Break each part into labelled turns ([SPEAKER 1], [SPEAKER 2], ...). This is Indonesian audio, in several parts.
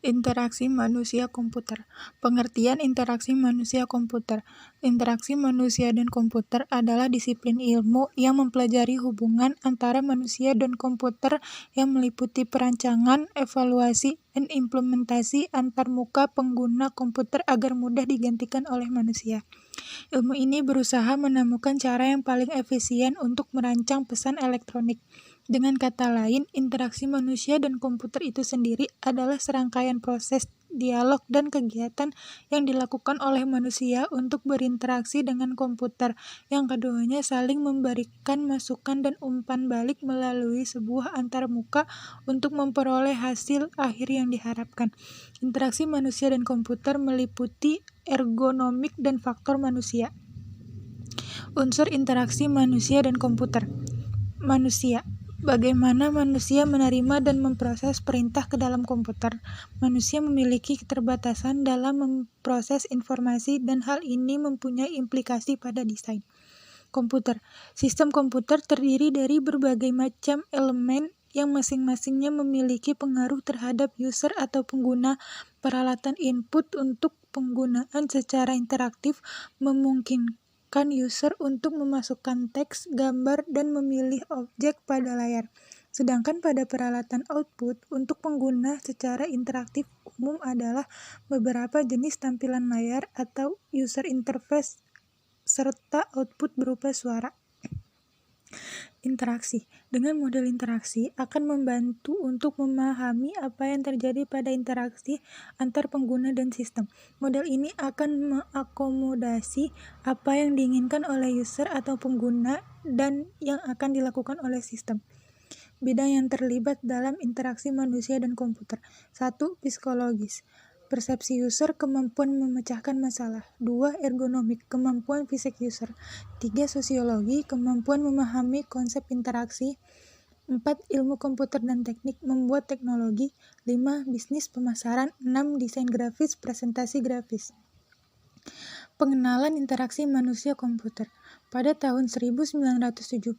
[SPEAKER 1] Interaksi manusia-komputer. Pengertian interaksi manusia-komputer. Interaksi manusia dan komputer adalah disiplin ilmu yang mempelajari hubungan antara manusia dan komputer yang meliputi perancangan, evaluasi, dan implementasi antarmuka pengguna komputer agar mudah digantikan oleh manusia. Ilmu ini berusaha menemukan cara yang paling efisien untuk merancang pesan elektronik. Dengan kata lain, interaksi manusia dan komputer itu sendiri adalah serangkaian proses, dialog, dan kegiatan yang dilakukan oleh manusia untuk berinteraksi dengan komputer, yang keduanya saling memberikan masukan dan umpan balik melalui sebuah antarmuka untuk memperoleh hasil akhir yang diharapkan. Interaksi manusia dan komputer meliputi ergonomik dan faktor manusia. Unsur interaksi manusia dan komputer. Manusia. Bagaimana manusia menerima dan memproses perintah ke dalam komputer? Manusia memiliki keterbatasan dalam memproses informasi dan hal ini mempunyai implikasi pada desain. Komputer. Sistem komputer terdiri dari berbagai macam elemen yang masing-masingnya memiliki pengaruh terhadap user atau pengguna. Peralatan input untuk penggunaan secara interaktif memungkinkan user untuk memasukkan teks, gambar, dan memilih objek pada layar. Sedangkan pada peralatan output untuk pengguna secara interaktif umum adalah beberapa jenis tampilan layar atau user interface serta output berupa suara. Interaksi. Dengan model interaksi akan membantu untuk memahami apa yang terjadi pada interaksi antar pengguna dan sistem. Model ini akan mengakomodasi apa yang diinginkan oleh user atau pengguna dan yang akan dilakukan oleh sistem. Bidang yang terlibat dalam interaksi manusia dan komputer. 1. Psikologis. Persepsi user, kemampuan memecahkan masalah. 2. Ergonomik, kemampuan fisik user. 3. Sosiologi, kemampuan memahami konsep interaksi. 4. Ilmu komputer dan teknik, membuat teknologi. 5. Bisnis pemasaran. 6. Desain grafis, presentasi grafis. Pengenalan interaksi manusia-komputer. Pada tahun 1970,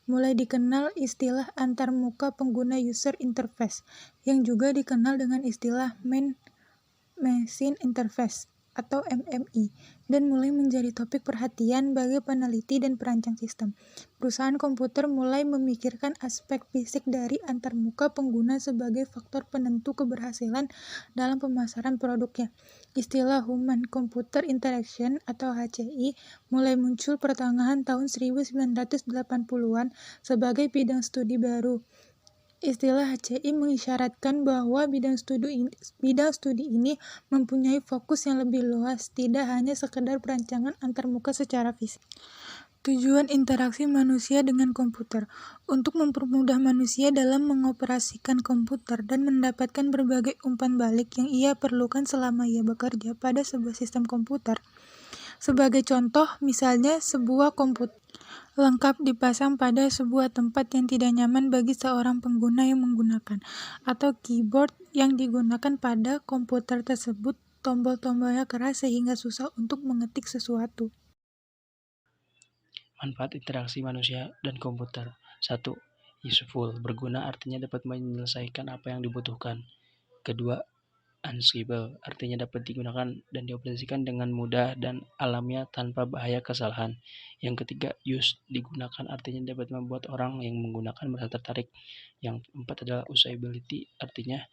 [SPEAKER 1] mulai dikenal istilah antarmuka pengguna user interface, yang juga dikenal dengan istilah Man-Machine Interface atau MMI, dan mulai menjadi topik perhatian bagi peneliti dan perancang sistem. Perusahaan komputer mulai memikirkan aspek fisik dari antarmuka pengguna sebagai faktor penentu keberhasilan dalam pemasaran produknya. Istilah Human Computer Interaction atau HCI mulai muncul pertengahan tahun 1980-an sebagai bidang studi baru. Istilah HCI mengisyaratkan bahwa bidang studi ini mempunyai fokus yang lebih luas, tidak hanya sekedar perancangan antarmuka secara fisik. Tujuan interaksi manusia dengan komputer untuk mempermudah manusia dalam mengoperasikan komputer dan mendapatkan berbagai umpan balik yang ia perlukan selama ia bekerja pada sebuah sistem komputer. Sebagai contoh, misalnya sebuah komputer lengkap dipasang pada sebuah tempat yang tidak nyaman bagi seorang pengguna yang menggunakan, atau keyboard yang digunakan pada komputer tersebut tombol-tombolnya keras sehingga susah untuk mengetik sesuatu.
[SPEAKER 2] Manfaat interaksi manusia dan komputer. 1. Useful, berguna artinya dapat menyelesaikan apa yang dibutuhkan. Kedua, unsinkable, artinya dapat digunakan dan dioperasikan dengan mudah dan alamiah tanpa bahaya kesalahan. Yang ketiga, use, digunakan artinya dapat membuat orang yang menggunakan merasa tertarik. Yang keempat adalah usability, artinya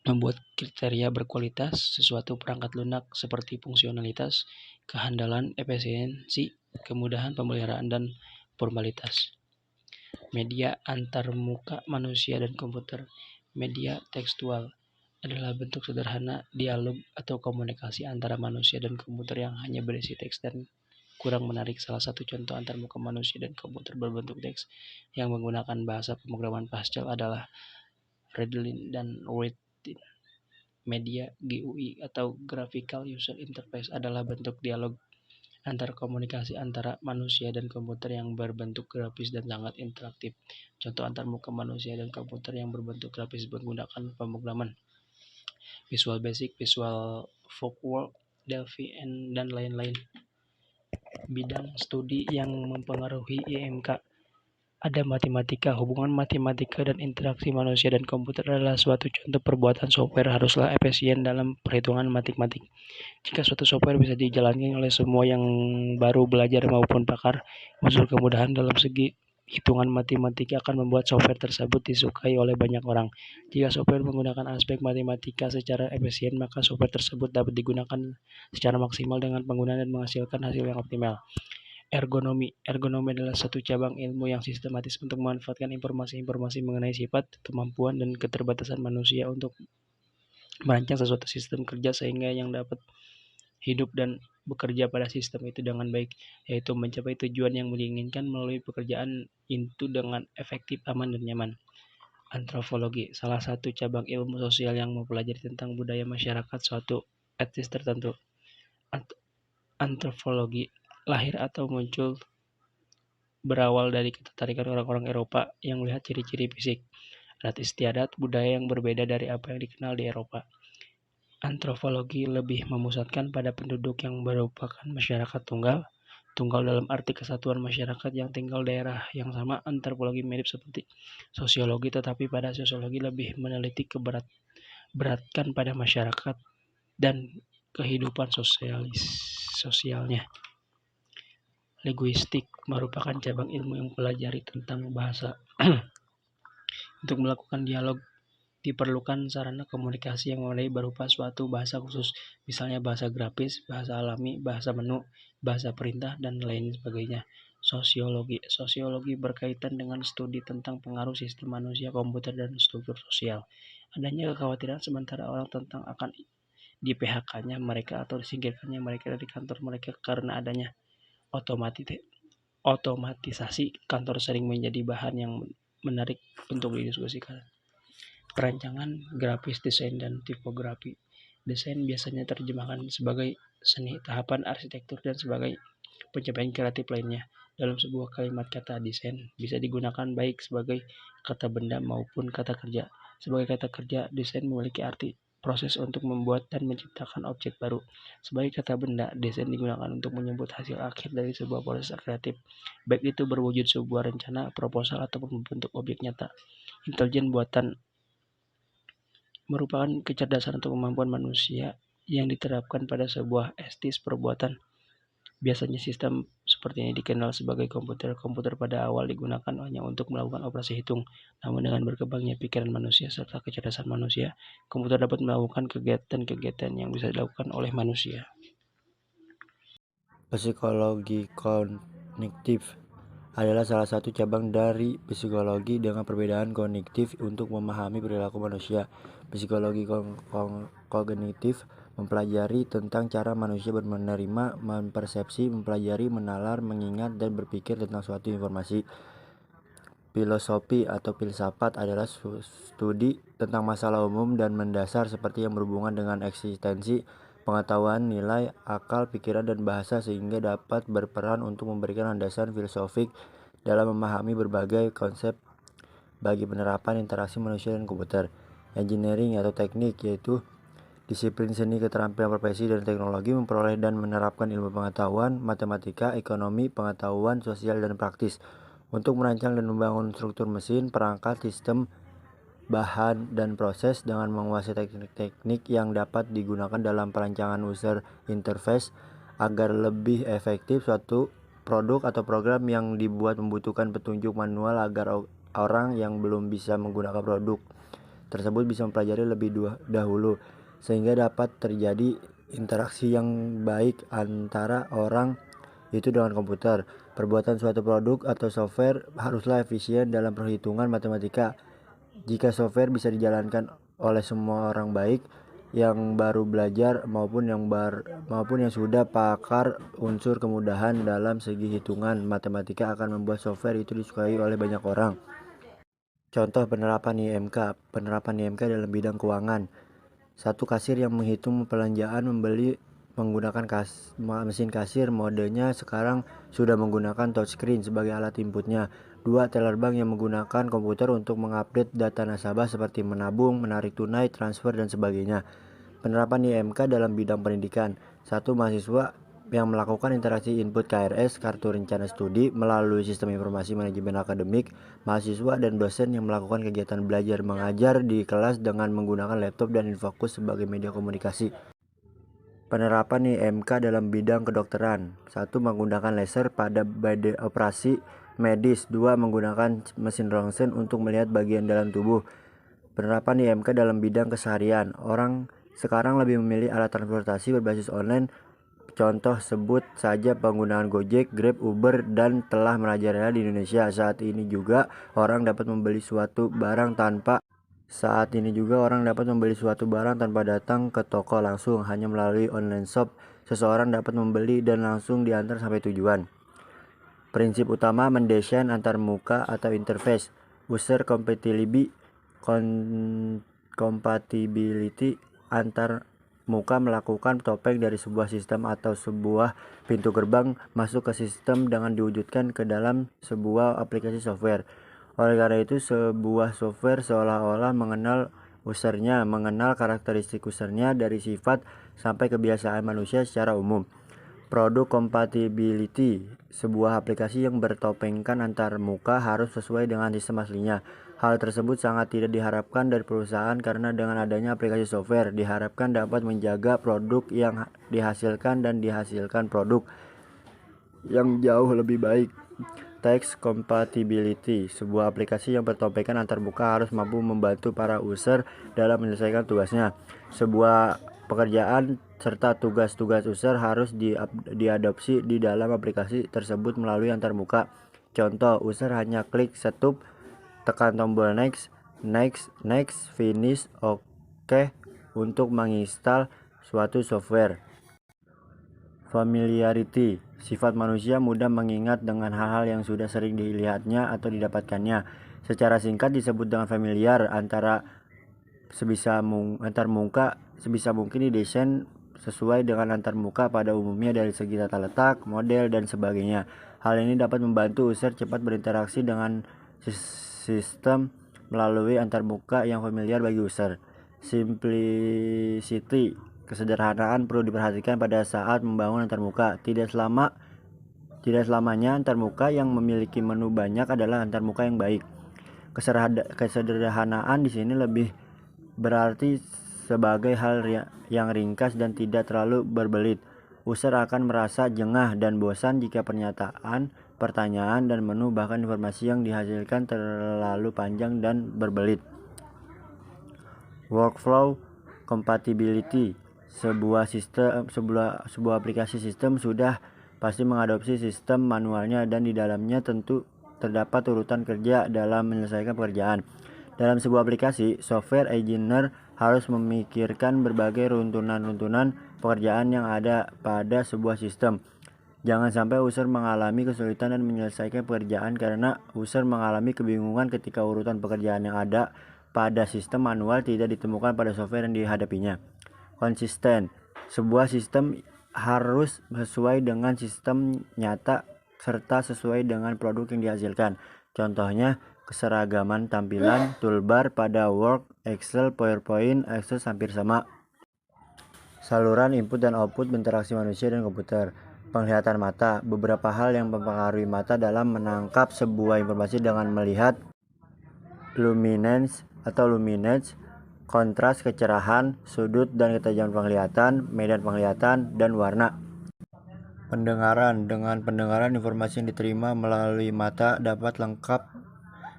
[SPEAKER 2] membuat kriteria berkualitas sesuatu perangkat lunak seperti fungsionalitas, kehandalan, efisiensi, kemudahan pemeliharaan, dan formalitas. Media antarmuka manusia dan komputer. Media tekstual adalah bentuk sederhana dialog atau komunikasi antara manusia dan komputer yang hanya berisi teks dan kurang menarik. Salah satu contoh antarmuka manusia dan komputer berbentuk teks yang menggunakan bahasa pemrograman Pascal adalah Readline dan Writing. Media GUI atau Graphical User Interface adalah bentuk dialog antar komunikasi antara manusia dan komputer yang berbentuk grafis dan sangat interaktif. Contoh antarmuka manusia dan komputer yang berbentuk grafis menggunakan pemrograman Visual Basic, Visual Folkwork, Delphi, dan lain-lain. Bidang studi yang mempengaruhi IMK. ada matematika. Hubungan matematika dan interaksi manusia dan komputer adalah suatu contoh perbuatan software haruslah efisien dalam perhitungan matematik. Jika suatu software bisa dijalankan oleh semua yang baru belajar maupun pakar, unsur kemudahan dalam segi hitungan matematika akan membuat software tersebut disukai oleh banyak orang. Jika software menggunakan aspek matematika secara efisien, maka software tersebut dapat digunakan secara maksimal dengan penggunaan dan menghasilkan hasil yang optimal. Ergonomi. Ergonomi adalah satu cabang ilmu yang sistematis untuk memanfaatkan informasi-informasi mengenai sifat, kemampuan, dan keterbatasan manusia untuk merancang sesuatu sistem kerja sehingga yang dapat hidup dan bekerja pada sistem itu dengan baik, yaitu mencapai tujuan yang diinginkan melalui pekerjaan itu dengan efektif, aman, dan nyaman. Antropologi, salah satu cabang ilmu sosial yang mempelajari tentang budaya masyarakat suatu etnis tertentu. Antropologi lahir atau muncul berawal dari ketertarikan orang-orang Eropa yang melihat ciri-ciri fisik, adat istiadat, budaya yang berbeda dari apa yang dikenal di Eropa. Antropologi lebih memusatkan pada penduduk yang merupakan masyarakat tunggal dalam arti kesatuan masyarakat yang tinggal daerah yang sama. Antropologi mirip seperti sosiologi, tetapi pada sosiologi lebih meneliti beratkan pada masyarakat dan kehidupan sosialnya. Linguistik merupakan cabang ilmu yang mempelajari tentang bahasa. Untuk melakukan dialog diperlukan sarana komunikasi yang memadai berupa suatu bahasa khusus, misalnya bahasa grafis, bahasa alami, bahasa menu, bahasa perintah, dan lain sebagainya. Sosiologi. Sosiologi berkaitan dengan studi tentang pengaruh sistem manusia, komputer, dan struktur sosial. Adanya kekhawatiran sementara orang tentang akan di PHK-nya mereka atau disingkirkannya mereka dari kantor mereka karena adanya otomatisasi kantor sering menjadi bahan yang menarik untuk didiskusikan. Perancangan, grafis, desain, dan tipografi. Desain biasanya terjemahkan sebagai seni, tahapan arsitektur, dan sebagai pencapaian kreatif lainnya. Dalam sebuah kalimat, kata desain bisa digunakan baik sebagai kata benda maupun kata kerja. Sebagai kata kerja, desain memiliki arti proses untuk membuat dan menciptakan objek baru. Sebagai kata benda, desain digunakan untuk menyebut hasil akhir dari sebuah proses kreatif, baik itu berwujud sebuah rencana, proposal, ataupun membentuk objek nyata. Intelijen buatan merupakan kecerdasan atau kemampuan manusia yang diterapkan pada sebuah estis perbuatan. Biasanya sistem seperti ini dikenal sebagai komputer. Komputer pada awal digunakan hanya untuk melakukan operasi hitung. Namun dengan berkembangnya pikiran manusia serta kecerdasan manusia, komputer dapat melakukan kegiatan-kegiatan yang bisa dilakukan oleh manusia.
[SPEAKER 3] Psikologi kognitif adalah salah satu cabang dari psikologi dengan perbedaan kognitif untuk memahami perilaku manusia. Psikologi kognitif mempelajari tentang cara manusia menerima, mempersepsi, mempelajari, menalar, mengingat, dan berpikir tentang suatu informasi. Filosofi atau filsafat adalah studi tentang masalah umum dan mendasar seperti yang berhubungan dengan eksistensi, pengetahuan, nilai, akal, pikiran, dan bahasa sehingga dapat berperan untuk memberikan landasan filosofik dalam memahami berbagai konsep bagi penerapan interaksi manusia dan komputer. Engineering atau teknik yaitu disiplin seni, keterampilan profesi, dan teknologi memperoleh dan menerapkan ilmu pengetahuan, matematika, ekonomi, pengetahuan sosial, dan praktis untuk merancang dan membangun struktur mesin, perangkat, sistem, bahan, dan proses dengan menguasai teknik-teknik yang dapat digunakan dalam perancangan user interface agar lebih efektif. Suatu produk atau program yang dibuat membutuhkan petunjuk manual agar orang yang belum bisa menggunakan produk tersebut bisa mempelajari lebih dahulu sehingga dapat terjadi interaksi yang baik antara orang itu dengan komputer. Perbuatan suatu produk atau software haruslah efisien dalam perhitungan matematika. Jika software bisa dijalankan oleh semua orang baik yang baru belajar maupun yang sudah pakar, unsur kemudahan dalam segi hitungan matematika akan membuat software itu disukai oleh banyak orang. Contoh penerapan IMK. Penerapan IMK dalam bidang keuangan. Satu kasir yang menghitung pelanjaan membeli menggunakan mesin kasir modenya sekarang sudah menggunakan touchscreen sebagai alat inputnya. 2. Teller bank yang menggunakan komputer untuk mengupdate data nasabah seperti menabung, menarik tunai, transfer, dan sebagainya. Penerapan IMK dalam bidang pendidikan. 1. Mahasiswa yang melakukan interaksi input KRS kartu rencana studi melalui sistem informasi manajemen akademik, mahasiswa dan dosen yang melakukan kegiatan belajar mengajar di kelas dengan menggunakan laptop dan Infocus sebagai media komunikasi. Penerapan IMK dalam bidang kedokteran. 1. Menggunakan laser pada operasi medis. 2. Menggunakan mesin ronsen untuk melihat bagian dalam tubuh. Penerapan IMK dalam bidang keseharian. Orang sekarang lebih memilih alat transportasi berbasis online. Contoh sebut saja penggunaan Gojek, Grab, Uber, dan telah merajalela di Indonesia. Saat ini juga orang dapat membeli suatu barang tanpa datang ke toko langsung. Hanya melalui online shop, seseorang dapat membeli dan langsung diantar sampai tujuan. Prinsip utama mendesain antarmuka atau interface. User compatibility antar muka melakukan topeng dari sebuah sistem atau sebuah pintu gerbang masuk ke sistem dengan diwujudkan ke dalam sebuah aplikasi software. Oleh karena itu, sebuah software seolah-olah mengenal usernya, mengenal karakteristik usernya dari sifat sampai kebiasaan manusia secara umum. Produk compatibility. Sebuah aplikasi yang bertopengkan antar muka harus sesuai dengan sistem aslinya. Hal tersebut sangat tidak diharapkan dari perusahaan karena dengan adanya aplikasi software diharapkan dapat menjaga produk yang dihasilkan dan dihasilkan produk yang jauh lebih baik. Text compatibility. Sebuah aplikasi yang bertopengkan antar muka harus mampu membantu para user dalam menyelesaikan tugasnya. Sebuah pekerjaan serta tugas-tugas user harus diadopsi di dalam aplikasi tersebut melalui antarmuka. Contoh, user hanya klik setup, tekan tombol next, finish, oke untuk menginstal suatu software. Familiarity. Sifat manusia mudah mengingat dengan hal-hal yang sudah sering dilihatnya atau didapatkannya. Secara singkat disebut dengan familiar. Sebisa mungkin didesain sesuai dengan antarmuka pada umumnya dari segi tata letak, model, dan sebagainya. Hal ini dapat membantu user cepat berinteraksi dengan sistem melalui antarmuka yang familiar bagi user. Simplicity. Kesederhanaan perlu diperhatikan pada saat membangun antarmuka. Tidak selamanya antarmuka yang memiliki menu banyak adalah antarmuka yang baik. Kesederhanaan di sini lebih berarti sebagai hal yang ringkas dan tidak terlalu berbelit. User akan merasa jengah dan bosan jika pernyataan, pertanyaan, dan menu bahkan informasi yang dihasilkan terlalu panjang dan berbelit. Workflow compatibility. Sebuah aplikasi sistem sudah pasti mengadopsi sistem manualnya dan di dalamnya tentu terdapat urutan kerja dalam menyelesaikan pekerjaan. Dalam sebuah aplikasi, software engineer harus memikirkan berbagai runtunan pekerjaan yang ada pada sebuah sistem. Jangan sampai user mengalami kesulitan dan menyelesaikan pekerjaan karena user mengalami kebingungan ketika urutan pekerjaan yang ada pada sistem manual tidak ditemukan pada software yang dihadapinya. Konsisten. Sebuah sistem harus sesuai dengan sistem nyata serta sesuai dengan produk yang dihasilkan. Contohnya, keseragaman tampilan toolbar pada Word, Excel, PowerPoint, Access hampir sama. Saluran input dan output berinteraksi manusia dan komputer. Penglihatan mata. Beberapa hal yang mempengaruhi mata dalam menangkap sebuah informasi dengan melihat: luminance, kontras, kecerahan, sudut dan ketajaman penglihatan, medan penglihatan, dan warna. Pendengaran. Dengan pendengaran, informasi yang diterima melalui mata dapat lengkap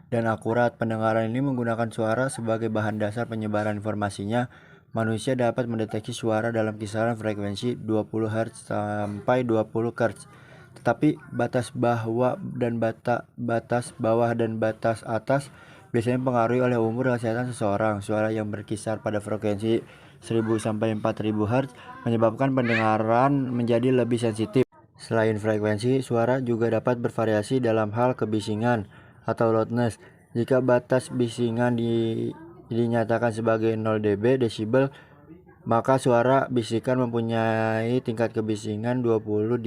[SPEAKER 3] dan akurat. Pendengaran ini menggunakan suara sebagai bahan dasar penyebaran informasinya. Manusia dapat mendeteksi suara dalam kisaran frekuensi 20 Hz sampai 20 Hz. Tetapi batas bawah dan batas atas biasanya dipengaruhi oleh umur dan kesehatan seseorang. Suara yang berkisar pada frekuensi 1000 sampai 4000 Hz menyebabkan pendengaran menjadi lebih sensitif. Selain frekuensi, suara juga dapat bervariasi dalam hal kebisingan atau loudness. Jika batas bisingan dinyatakan sebagai 0 dB desibel, maka suara bisikan mempunyai tingkat kebisingan 20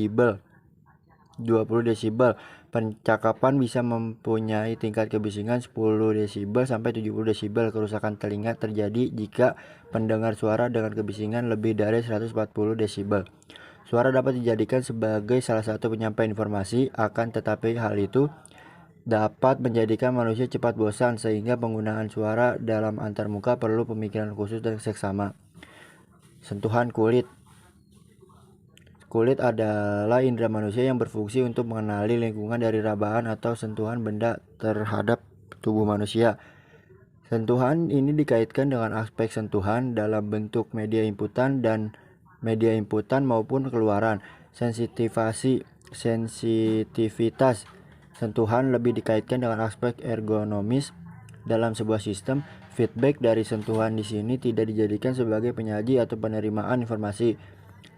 [SPEAKER 3] desibel. Percakapan bisa mempunyai tingkat kebisingan 10 desibel sampai 70 desibel. Kerusakan telinga terjadi jika pendengar suara dengan kebisingan lebih dari 140 desibel. Suara dapat dijadikan sebagai salah satu penyampaian informasi, akan tetapi hal itu dapat menjadikan manusia cepat bosan sehingga penggunaan suara dalam antarmuka perlu pemikiran khusus dan seksama. Sentuhan kulit. Kulit adalah indera manusia yang berfungsi untuk mengenali lingkungan dari rabahan atau sentuhan benda terhadap tubuh manusia. Sentuhan ini dikaitkan dengan aspek sentuhan dalam bentuk media inputan maupun keluaran. Sensitivitas sentuhan lebih dikaitkan dengan aspek ergonomis dalam sebuah sistem. Feedback dari sentuhan di sini tidak dijadikan sebagai penyaji atau penerimaan informasi,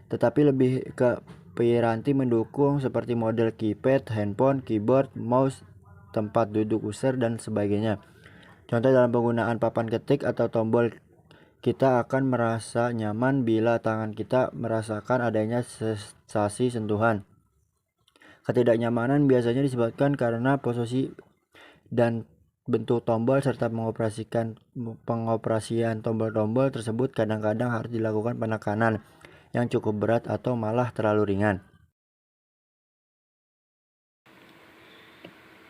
[SPEAKER 3] tetapi lebih ke piranti mendukung seperti model keypad, handphone, keyboard, mouse, tempat duduk user, dan sebagainya. Contoh dalam penggunaan papan ketik atau tombol, kita akan merasa nyaman bila tangan kita merasakan adanya sensasi sentuhan. Ketidaknyamanan biasanya disebabkan karena posisi dan bentuk tombol serta pengoperasian tombol-tombol tersebut kadang-kadang harus dilakukan penekanan yang cukup berat atau malah terlalu ringan.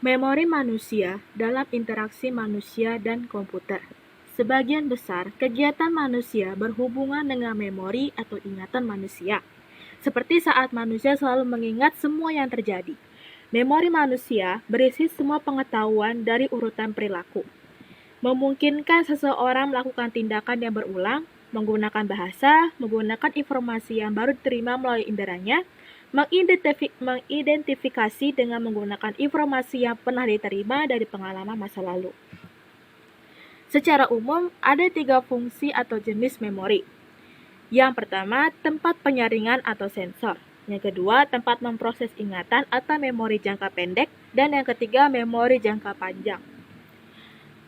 [SPEAKER 4] Memori manusia dalam interaksi manusia dan komputer. Sebagian besar kegiatan manusia berhubungan dengan memori atau ingatan manusia. Seperti saat manusia selalu mengingat semua yang terjadi. Memori manusia berisi semua pengetahuan dari urutan perilaku. Memungkinkan seseorang melakukan tindakan yang berulang, menggunakan bahasa, menggunakan informasi yang baru diterima melalui inderanya, mengidentifikasi dengan menggunakan informasi yang pernah diterima dari pengalaman masa lalu. Secara umum, ada 3 fungsi atau jenis memori. Yang pertama, tempat penyaringan atau sensor. Yang kedua, tempat memproses ingatan atau memori jangka pendek. Dan yang ketiga, memori jangka panjang.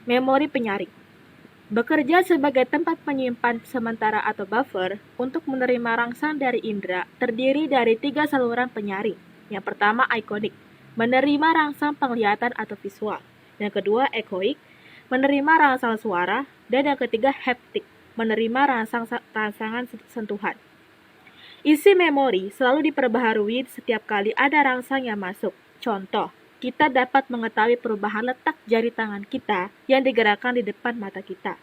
[SPEAKER 4] Memori penyaring bekerja sebagai tempat penyimpan sementara atau buffer untuk menerima rangsang dari indera, terdiri dari 3 saluran penyaring. Yang pertama, ikonik, menerima rangsang penglihatan atau visual. Yang kedua, ekoik, menerima rangsang suara. Dan yang ketiga, haptik, menerima rangsangan sentuhan. Isi memori selalu diperbaharui setiap kali ada rangsang yang masuk. Contoh, kita dapat mengetahui perubahan letak jari tangan kita yang digerakkan di depan mata kita.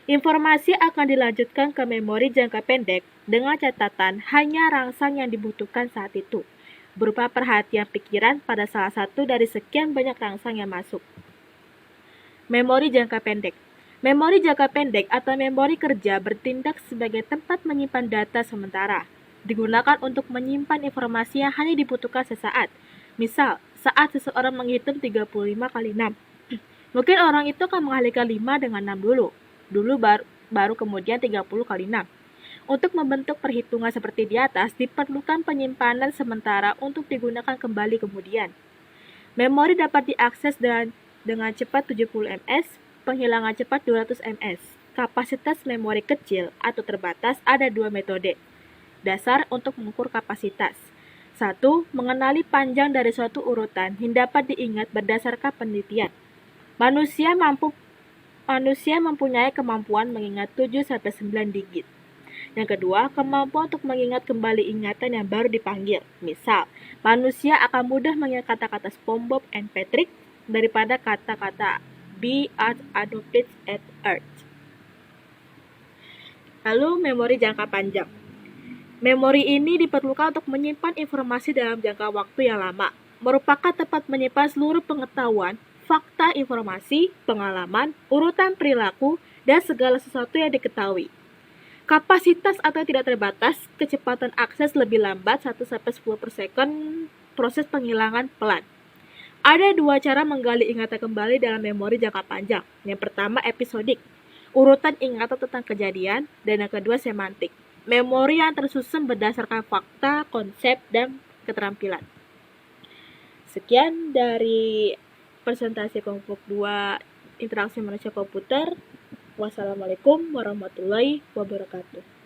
[SPEAKER 4] Informasi akan dilanjutkan ke memori jangka pendek dengan catatan hanya rangsang yang dibutuhkan saat itu, berupa perhatian pikiran pada salah satu dari sekian banyak rangsang yang masuk. Memori jangka pendek. Memori jangka pendek atau memori kerja bertindak sebagai tempat menyimpan data sementara, digunakan untuk menyimpan informasi yang hanya dibutuhkan sesaat. Misal, saat seseorang menghitung 35 kali 6. Mungkin orang itu akan mengalihkan 5 dengan 6 dulu baru kemudian 30 kali 6. Untuk membentuk perhitungan seperti di atas, diperlukan penyimpanan sementara untuk digunakan kembali kemudian. Memori dapat diakses dengan cepat 70 ms, penghilangan cepat 200 ms. Kapasitas memori kecil atau terbatas ada 2 metode dasar untuk mengukur kapasitas. 1. Mengenali panjang dari suatu urutan yang dapat diingat berdasarkan penelitian. Manusia mempunyai kemampuan mengingat 7-9 digit. Yang kedua, kemampuan untuk mengingat kembali ingatan yang baru dipanggil. Misal, manusia akan mudah mengingat kata-kata SpongeBob and Patrick daripada kata-kata Be adopted at Earth. Lalu, memori jangka panjang. Memori ini diperlukan untuk menyimpan informasi dalam jangka waktu yang lama, merupakan tempat menyimpan seluruh pengetahuan, fakta informasi, pengalaman, urutan perilaku, dan segala sesuatu yang diketahui. Kapasitas atau tidak terbatas, kecepatan akses lebih lambat 1-10 per second, proses penghilangan pelan. Ada 2 cara menggali ingatan kembali dalam memori jangka panjang. Yang pertama, episodik, urutan ingatan tentang kejadian, dan yang kedua, semantik, memori yang tersusun berdasarkan fakta, konsep, dan keterampilan. Sekian dari presentasi kelompok 2 interaksi manusia komputer. Wassalamualaikum warahmatullahi wabarakatuh.